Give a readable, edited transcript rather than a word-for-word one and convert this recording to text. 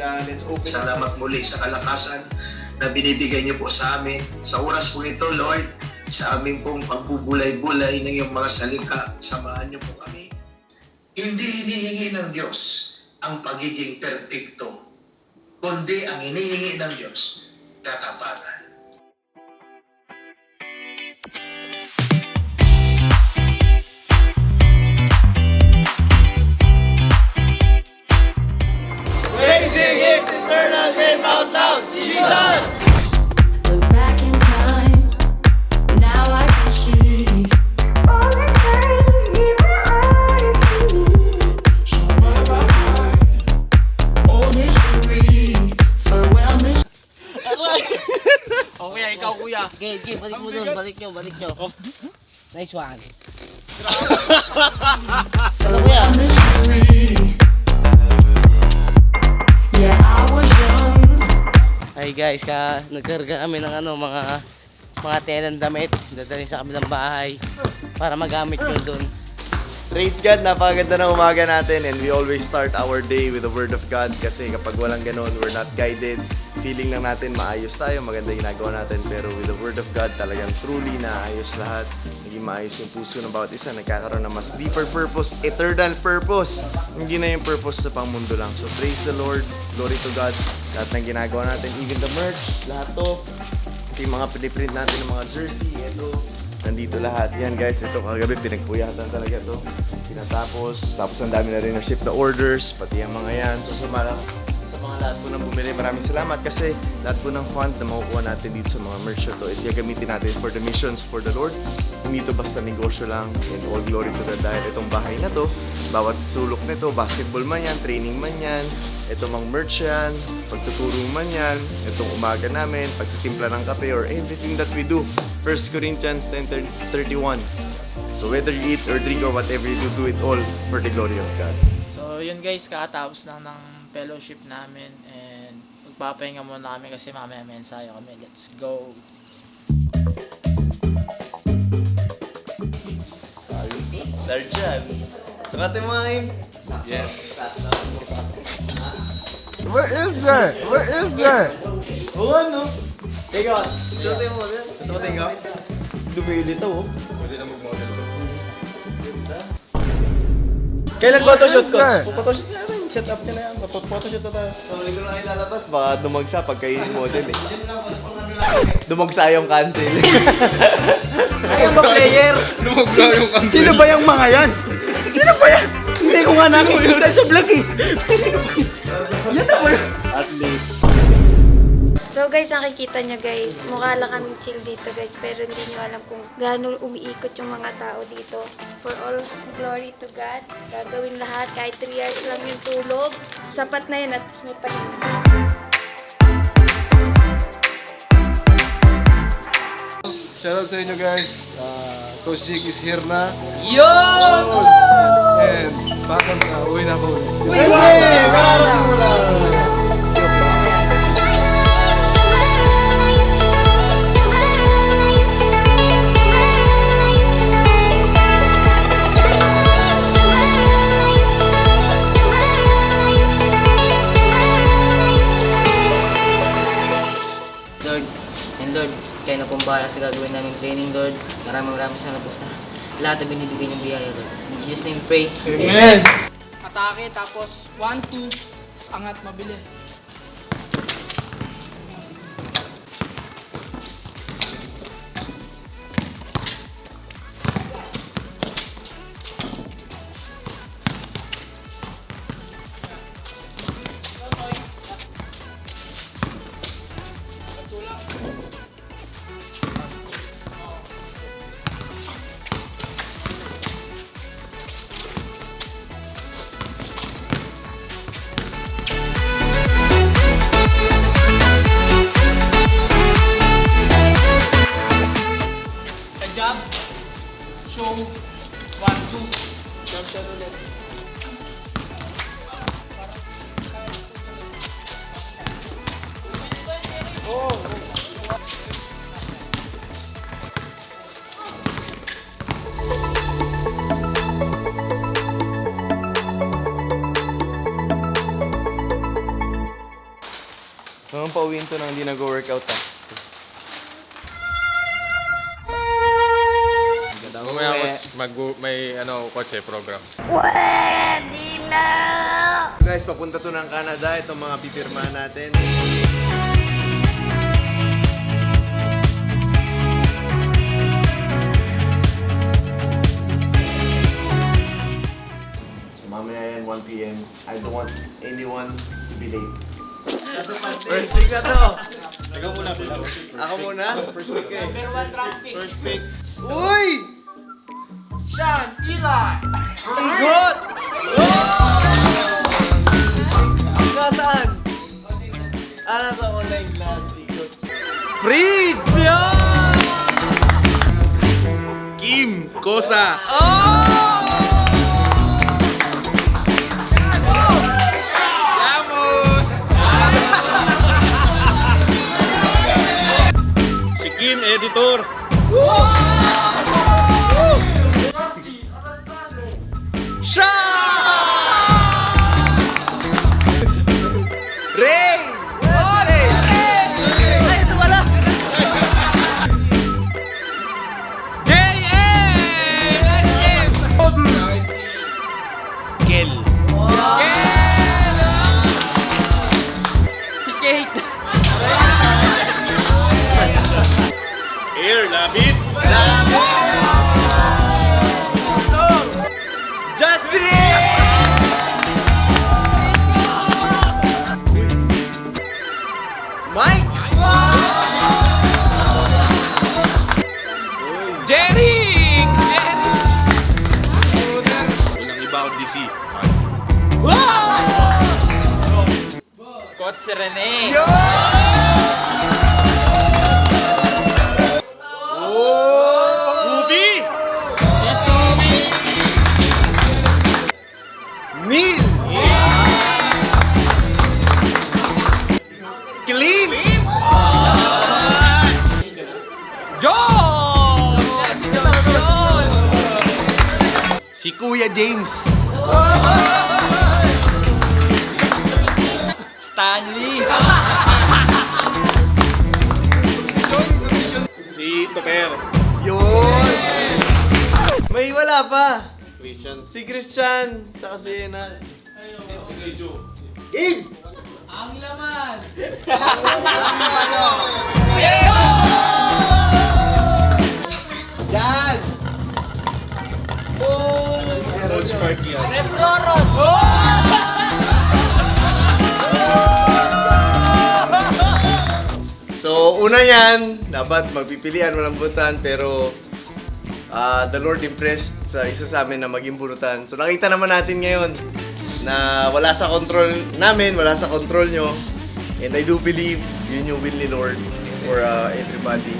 Kaya let's open. Salamat muli sa kalakasan na binibigay niyo po sa amin. Sa oras po ito, Lord, sa aming pong pagbubulay-bulay ng iyong mga salita, samahan niyo po kami. Hindi hinihingi ng Diyos ang pagiging perpekto, kundi ang hinihingi ng Diyos, katapatan. Praising His eternal name out loud, Jesus! Look back in time, now I can see all the times we were honesty. Show my heart, old history, farewell mission. Okay, ikaw kuya. Okay, balik mo dun, balik nyo. Nice one. Farewell mystery. Yeah, I was young. Hi guys, nagkarga kami ng mga tenant damit. Dadalhin sa kabilang bahay para magamit yun dun. Praise God, napakaganda ng umaga natin and we always start our day with the Word of God kasi kapag walang ganon, we're not guided. Feeling lang natin maayos tayo, maganda yung ginagawa natin pero with the Word of God talagang truly naayos lahat. Naging maayos yung puso ng bawat isa, nagkakaroon ng mas deeper purpose, eternal purpose. Hindi na yung purpose sa pangmundo lang. So praise the Lord, glory to God. Lahat ng ginagawa natin, even the merch, lahat to. Ito yung mga piniprint natin ng mga jersey, ito. Nandito lahat. Yan guys, ito kagabi pinagpuyatan talaga to. Tapos ang dami na rin na ship na orders, pati ang mga yan. So sa mga lahat po nang bumili, maraming salamat kasi lahat po ng fund na makukuha natin dito sa mga merch na to is gagamitin natin for the missions for the Lord. Hindi to basta negosyo lang, and all glory to God dahil itong bahay na to, bawat sulok nito, basketball man yan, training man yan, itong mga merch yan, pagtuturo man yan, itong umaga namin, pagtitimpla ng kape or everything that we do. 1 Corinthians 10:31. So whether you eat or drink or whatever you do it all for the glory of God. So yun guys, kakatapos lang ng fellowship namin and magpapahinga muna kami kasi mamaya may ensayo kami. Let's go! Third dyan. Tukate mo ngayon. Yes. What is that? What is that? Oo ano? Teka, suotin mo din. Suotin ka? Lumilitaw oh. Kailan photoshoot ko? What is that? Photoshoot na rin. Set up ka na yan. Photoshoot na tayo. So, hindi ko na kayo lalabas. Baka dumagsa pag kayo yung model eh. Dumagsa yung cancel. Ay, ang player! Lumagsa yung cancel. Sino ba yung mga yan? Sino ba yan? Hindi ko nga nakikita sa vlog eh. Yan na ba yun? At least. So guys, nakikita nyo guys, mukha lang kami chill dito guys, pero hindi nyo alam kung gaano umiikot yung mga tao dito. For all glory to God, gagawin lahat, kahit 3 hours lang yung tulog. Sapat na yun at least may pahinga. Shout out sa inyo guys. Coach Jake is here na. Yun! And baka na, uwi na ako. Lord, and Lord, kayo na pong bahala sa gagawin namin training, Lord. Maraming salamat po sa lahat na binibigay niyong biyaya, Lord. In Jesus' name, pray. Amen! Atake, tapos 1, 2, angat, mabilis. pauwiin to nang hindi nag-workout ah. Mamaya may kotse program. Guys, papunta to ng Canada. Itong mga pipirmahan natin. So mamaya yan, 1 p.m. I don't want anyone to be late. First pick na to. Ako muna? First pick eh. Number 1 draft pick. First pick. Uy! Sean Eli. Igot! Nasaan? Nasa online class, Igot. Fritz! Yan! Kim Kosa. Si Kim, editor. Ray! Ray! Ay, ito pala! Kel. Si Kate. Air, Labit. Justin! Mike! Jering! Walang iba kundi si Coach Rene. Ruby. Neil! Clean! John! Si Kuya James. Stanley. Si Toper. Yun! May wala pa. Christian. Si Christian. Tsaka si Ena. Gabe! Ang laman. Yan! Coach Party yan. So, una yan, dapat magpipilian, walang bunutan, pero the Lord impressed sa isa sa amin na maging bunutan. So, nakita naman natin ngayon na wala sa control namin, wala sa control nyo. And I do believe yun yung will ni Lord for everybody.